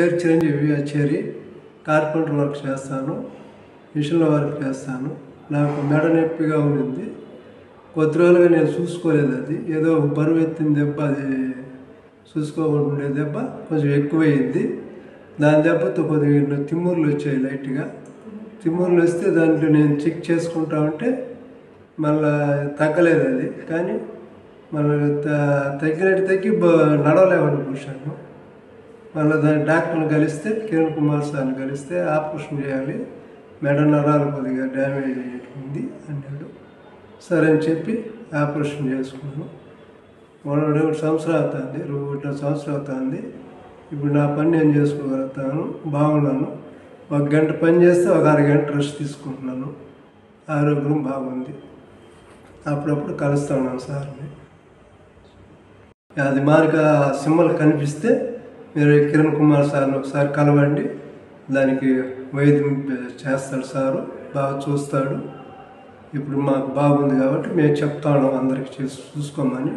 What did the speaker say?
పేరు Chiranjeevi Achcheri. Carpenter work చేస్తాను, మిషన్ల వర్క్ చేస్తాను. నాకు మెడ నొప్పిగా ఉంది. కొద్ది రోజులుగా నేను చూసుకోలేదు. అది ఏదో బరువు ఎత్తిన దెబ్బ, అది చూసుకోకుండా ఉండే దెబ్బ కొంచెం ఎక్కువైంది. దాని దెబ్బతో కొద్దిగా తిమ్ముర్లు వచ్చాయి లైట్గా. తిమ్ముర్లు వస్తే దాంట్లో నేను చెక్ చేసుకుంటా ఉంటే మళ్ళీ తగ్గలేదు అది. కానీ మళ్ళీ తగ్గినట్టు తగ్గి నడవలేకుండా కూర్చాను. మళ్ళీ దాని డాక్టర్ని కలిస్తే, కిరణ్ కుమార్ సార్ని కలిస్తే ఆపరేషన్ చేయాలి, మెడ నరాలు కొద్దిగా డ్యామేజ్ అయ్యింది అన్నాడు. సరే అని చెప్పి ఆపరేషన్ చేసుకున్నాను. 1.5 సంవత్సరం అవుతుంది, 2.5 సంవత్సరం అవుతుంది. ఇప్పుడు నా పని నేను చేసుకోగలుగుతాను, బాగున్నాను. 1 గంట పని చేస్తే 1 అరగంట రెస్ట్ తీసుకుంటున్నాను. ఆరోగ్యం బాగుంది. అప్పుడప్పుడు కలుస్తూ ఉన్నాను సార్ని. అది మార్గా సింబల్ కనిపిస్తే మీరు కిరణ్ కుమార్ సార్ని ఒకసారి కలవండి. దానికి వైద్యం చేస్తాడు సారు, బాగా చూస్తాడు. ఇప్పుడు మాకు బాగుంది కాబట్టి మేము చెప్తాను అందరికి చూసుకోమని.